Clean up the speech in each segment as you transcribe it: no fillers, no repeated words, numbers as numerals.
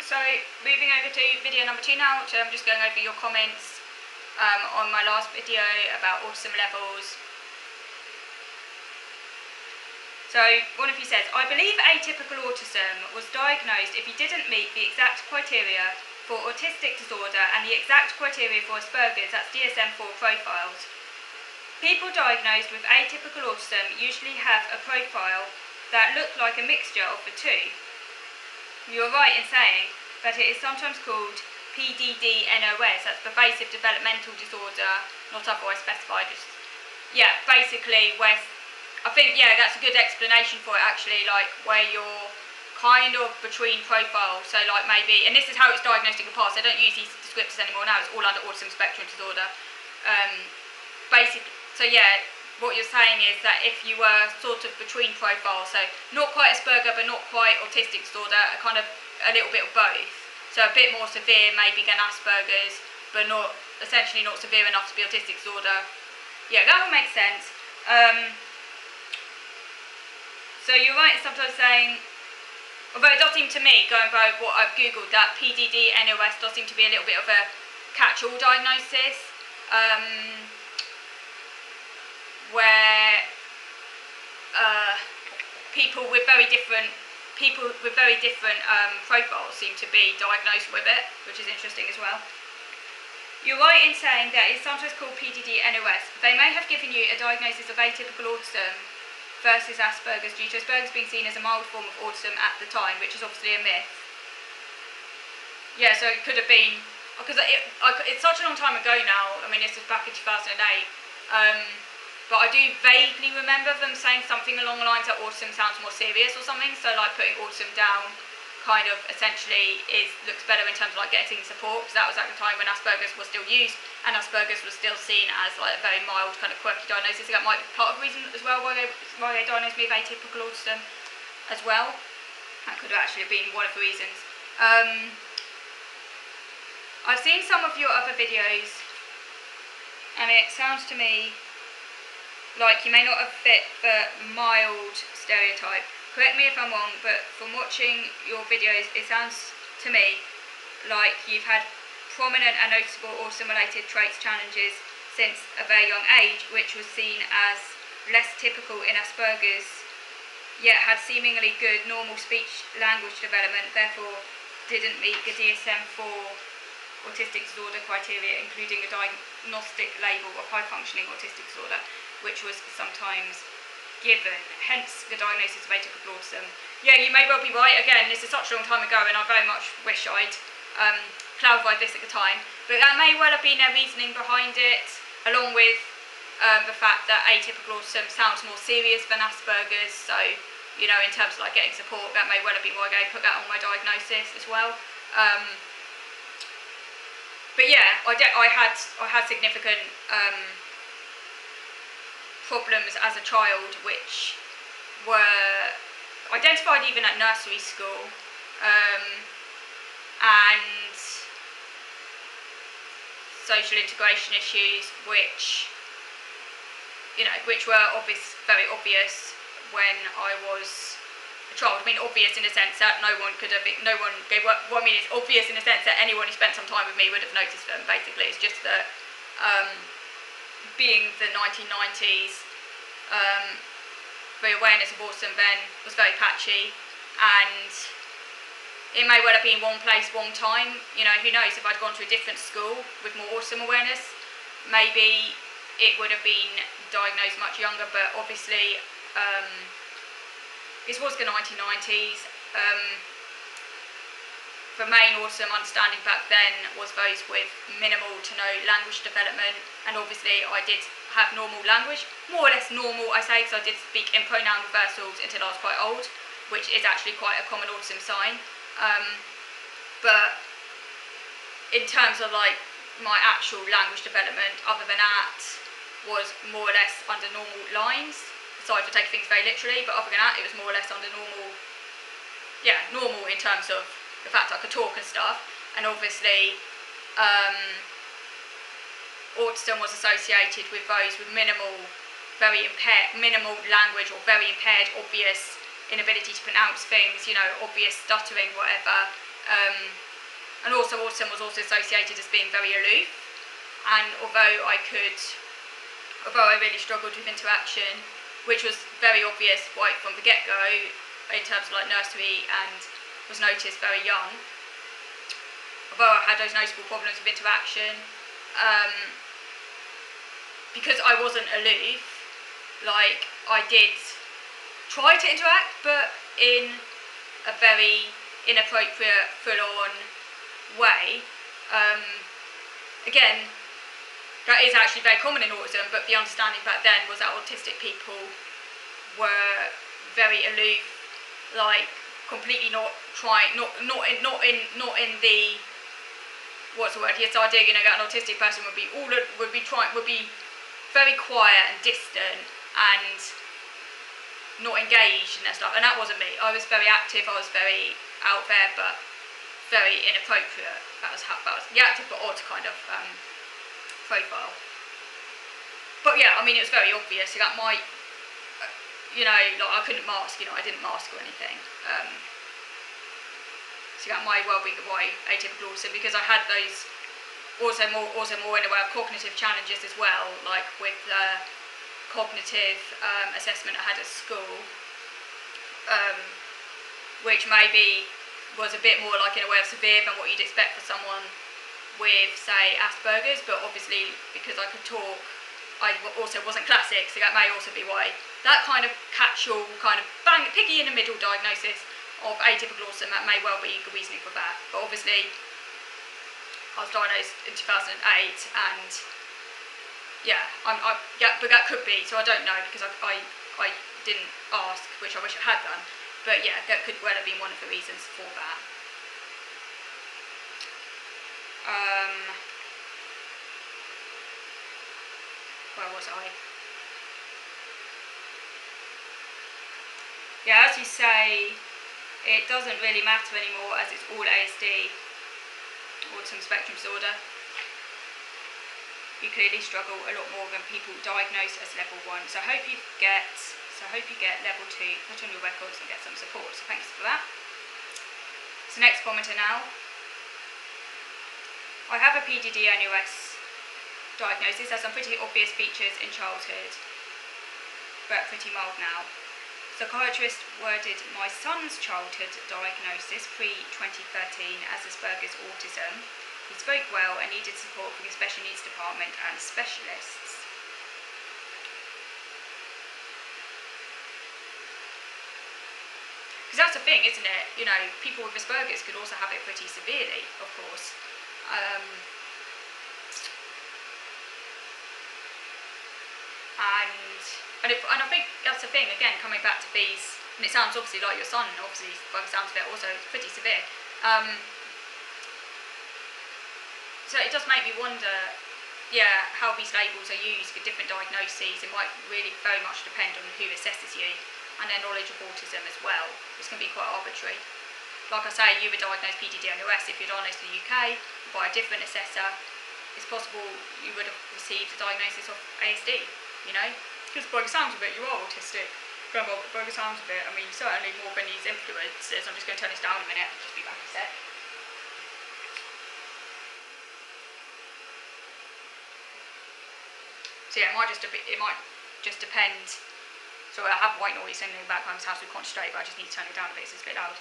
So moving over to video number 2 now, so I'm just going over your comments on my last video about autism levels. So one of you says, I believe atypical autism was diagnosed if you didn't meet the exact criteria for autistic disorder and the exact criteria for Asperger's, that's DSM-4 profiles. People diagnosed with atypical autism usually have a profile that look like a mixture of the two. You're right in saying that it is sometimes called PDD-NOS, that's pervasive developmental disorder, not otherwise specified. Yeah, basically where, I think, yeah, that's a good explanation for it actually, like where you're kind of between profiles, so like maybe, and this is how it's diagnosed in the past, they don't use these descriptors anymore now, it's all under autism spectrum disorder. Basically, so yeah, what you're saying is that if you were sort of between profiles, so not quite Asperger but not quite autistic disorder, a kind of a little bit of both, so a bit more severe maybe than Asperger's, but not, essentially not severe enough to be autistic disorder. Yeah, that will make sense. So you're right sometimes saying, although it does seem to me, going by what I've googled, that PDD-NOS does seem to be a little bit of a catch-all diagnosis, where people with very different profiles seem to be diagnosed with it, which is interesting as well. You're right in saying that it's sometimes called PDD-NOS. They may have given you a diagnosis of atypical autism versus Asperger's due to Asperger's being seen as a mild form of autism at the time, which is obviously a myth. Yeah, so it could have been, because it's such a long time ago now, I mean this was back in 2008, but I do vaguely remember them saying something along the lines that autism sounds more serious or something, so like putting autism down kind of essentially looks better in terms of like getting support, because that was at the time when Asperger's was still used and Asperger's was still seen as like a very mild kind of quirky diagnosis. So that might be part of the reason as well why they diagnosed me with atypical autism as well. That could have actually been one of the reasons. I've seen some of your other videos and it sounds to me like you may not have fit the mild stereotype. Correct me if I'm wrong, but from watching your videos, it sounds to me like you've had prominent and noticeable autism-related traits challenges since a very young age, which was seen as less typical in Asperger's, yet had seemingly good normal speech language development, therefore didn't meet the DSM-4 autistic disorder criteria, including a diagnostic label of high-functioning autistic disorder, which was sometimes given, hence the diagnosis of atypical autism. Yeah, you may well be right. Again, this is such a long time ago and I very much wish I'd clarified this at the time, but that may well have been their reasoning behind it, along with the fact that atypical autism sounds more serious than Asperger's, so, you know, in terms of like getting support, that may well have been why they put that on my diagnosis as well. But yeah, I had significant problems as a child, which were identified even at nursery school, and social integration issues, which, you know, which were very obvious when I was a child. I mean, obvious in the sense that what I mean is obvious in the sense that anyone who spent some time with me would have noticed them. Basically, it's just that being the 1990s, the awareness of autism then was very patchy, and it may well have been one place, one time. You know, who knows, if I'd gone to a different school with more autism awareness, maybe it would have been diagnosed much younger, but obviously this was the 1990s. The main autism understanding back then was those with minimal to no language development, and obviously I did have normal language, more or less normal I say, because I did speak in pronoun reversals until I was quite old, which is actually quite a common autism sign. But in terms of like my actual language development, other than that, was more or less under normal lines, aside from taking things very literally, but other than that it was more or less under normal in terms of the fact I could talk and stuff. And obviously autism was associated with those with minimal language, or very impaired, obvious inability to pronounce things, you know, obvious stuttering, whatever, And also autism was also associated as being very aloof, and although I really struggled with interaction, which was very obvious right from the get-go in terms of like nursery, and was noticed very young, although I had those noticeable problems with interaction, because I wasn't aloof, like I did try to interact, but in a very inappropriate, full-on way. Again, that is actually very common in autism, but the understanding back then was that autistic people were very aloof, like completely not in the, what's the word? Yes, the idea, that an autistic person would be very quiet and distant and not engaged and that stuff. And that wasn't me. I was very active. I was very out there, but very inappropriate. That was the active but odd kind of profile. But yeah, I mean, it was very obvious. So that might, like I couldn't mask. I didn't mask or anything. So that might well be why atypical autism, because I had those also more in a way of cognitive challenges as well, like with cognitive assessment I had at school, which maybe was a bit more like in a way of severe than what you'd expect for someone with, say, Asperger's, but obviously because I could talk, I also wasn't classic, so that may also be why that kind of catch-all, kind of piggy in the middle diagnosis of atypical autism, that may well be the reasoning for that. But obviously I was diagnosed in 2008, and but that could be, so I don't know, because I didn't ask, which I wish I had done, but yeah, that could well have been one of the reasons for that. Where was I? Yeah, as you say, it doesn't really matter anymore, as it's all ASD, autism spectrum disorder. You clearly struggle a lot more than people diagnosed as level 1. So I hope you get level 2 put on your records and get some support. So thanks for that. So next commenter now. I have a PDD-NOS diagnosis, has some pretty obvious features in childhood, but pretty mild now. Psychiatrist worded my son's childhood diagnosis pre-2013 as Asperger's autism. He spoke well and needed support from the special needs department and specialists. Because that's the thing, isn't it? People with Asperger's could also have it pretty severely, of course. And I think that's the thing, again, coming back to these, and it sounds obviously like your son, obviously, by the sounds of it, also pretty severe. So it does make me wonder, how these labels are used for different diagnoses. It might really very much depend on who assesses you and their knowledge of autism as well. This can be quite arbitrary. Like I say, you were diagnosed PDD-NOS. If you're diagnosed in the UK by a different assessor, it's possible you would have received a diagnosis of ASD, Because by the sounds of it, you are autistic. By the sounds of it, I mean, certainly more than these influences. I'm just going to turn this down a minute. I'll just be back a sec. So yeah, it might just depend. So I have white noise in the background of this house with concentrate, but I just need to turn it down a bit, so it's a bit loud.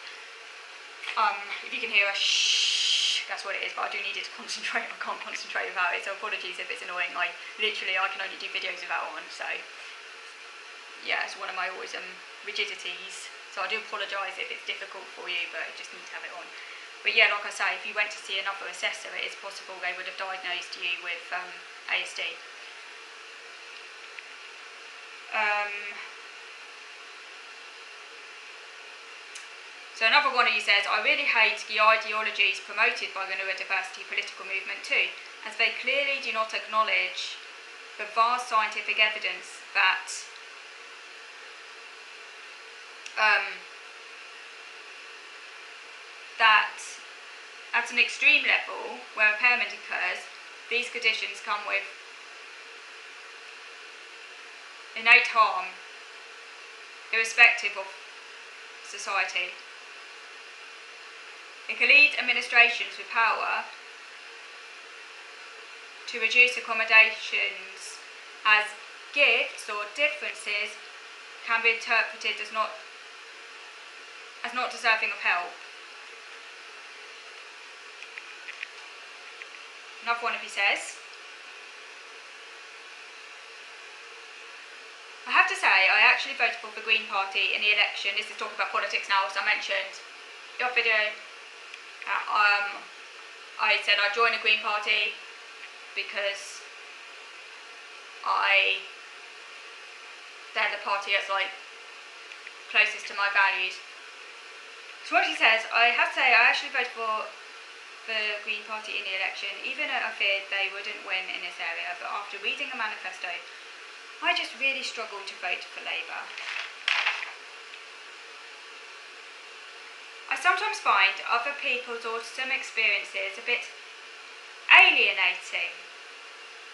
If you can hear a shh, that's what it is, but I do need it to concentrate. I can't concentrate without it, so apologies if it's annoying. I can only do videos with that on, so yeah, it's one of my autism rigidities. So I do apologise if it's difficult for you, but I just need to have it on. But yeah, like I say, if you went to see another assessor, it is possible they would have diagnosed you with ASD. So another one of you says, I really hate the ideologies promoted by the neurodiversity political movement too, as they clearly do not acknowledge the vast scientific evidence that that at an extreme level where impairment occurs, these conditions come with innate harm, irrespective of society. It can lead administrations with power to reduce accommodations as gifts or differences can be interpreted as not deserving of help. Another one of you says, I have to say, I actually voted for the Green Party in the election. This is talking about politics now, as I mentioned in your video. I said I joined the Green Party because they're the party that's like closest to my values. So what she says, I have to say, I actually voted for the Green Party in the election, even though I feared they wouldn't win in this area, but after reading a manifesto, I just really struggled to vote for Labour. I sometimes find other people's autism experiences a bit alienating,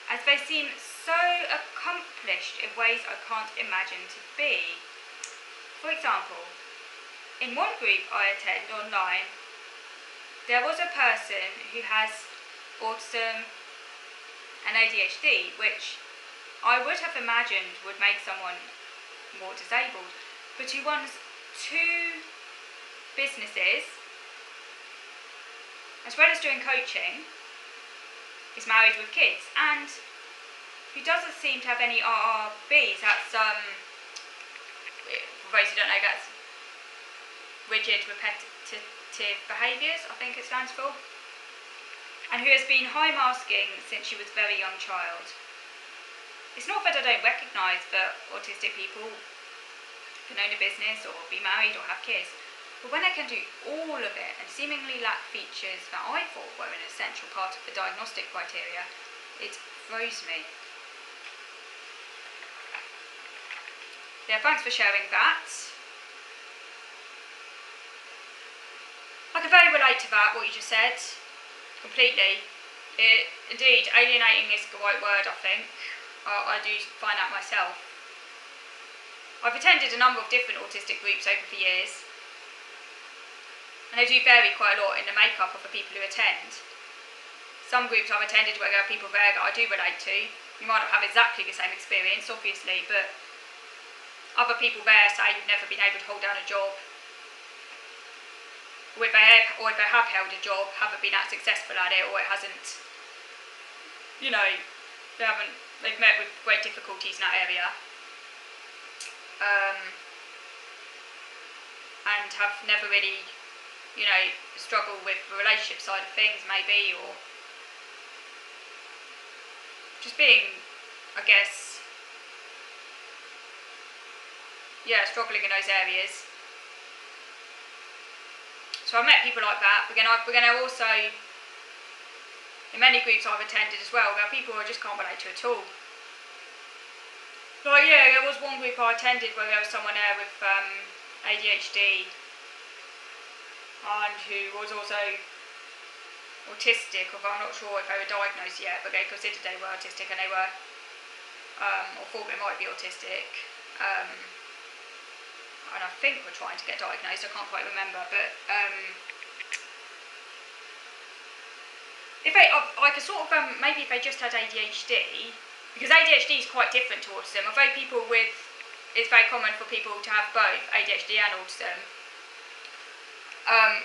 as they seem so accomplished in ways I can't imagine to be. For example, in one group I attend online, there was a person who has autism and ADHD, which I would have imagined would make someone more disabled, but who runs 2 businesses, as well as doing coaching, is married with kids, and who doesn't seem to have any RRBs. That's, for those who don't know, that's rigid repetitive behaviours, I think it stands for, and who has been high masking since she was a very young child. It's not that I don't recognise that autistic people can own a business or be married or have kids, but when they can do all of it and seemingly lack features that I thought were an essential part of the diagnostic criteria, it throws me. Yeah, thanks for sharing that. I can very relate to that, what you just said, completely. Indeed, alienating is the right word, I think. I do find that myself. I've attended a number of different autistic groups over the years, and they do vary quite a lot in the makeup of the people who attend. Some groups I've attended where there are people there that I do relate to. You might not have exactly the same experience, obviously, but other people there say you've never been able to hold down a job, or if they have held a job, haven't been that successful at it, or it hasn't, they've met with great difficulties in that area, and have never really, struggled with the relationship side of things, maybe, or just being, I guess, struggling in those areas. So I've met people like that. We're going to also, in many groups I've attended as well, there are people who I just can't relate to at all. Like, there was one group I attended where there was someone there with ADHD, and who was also autistic, although I'm not sure if they were diagnosed yet, but they considered they were autistic, and they were, or thought they might be autistic. And I think we're trying to get diagnosed, I can't quite remember, but if they, I could sort of, maybe if they just had ADHD, because ADHD is quite different to autism, although it's very common for people to have both ADHD and autism.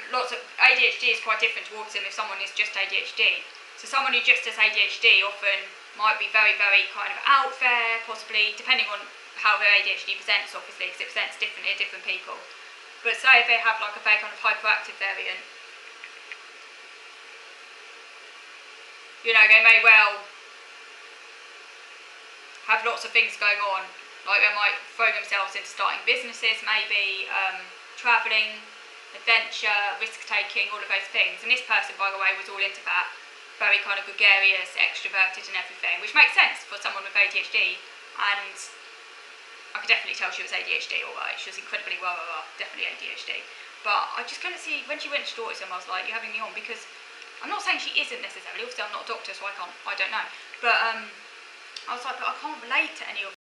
Lots of ADHD is quite different to autism if someone is just ADHD. So someone who just has ADHD often might be very, very kind of out there, possibly, depending on how their ADHD presents, obviously, because it presents differently at different people. But say if they have like a very kind of hyperactive variant, they may well have lots of things going on. Like they might throw themselves into starting businesses, maybe travelling, adventure, risk-taking, all of those things. And this person, by the way, was all into that. Very kind of gregarious, extroverted and everything, which makes sense for someone with ADHD. And I could definitely tell she was ADHD, alright. She was incredibly definitely ADHD. But I just couldn't see, when she went to autism, I was like, you're having me on, because I'm not saying she isn't necessarily, obviously I'm not a doctor, so I don't know. But I was like, but I can't relate to any of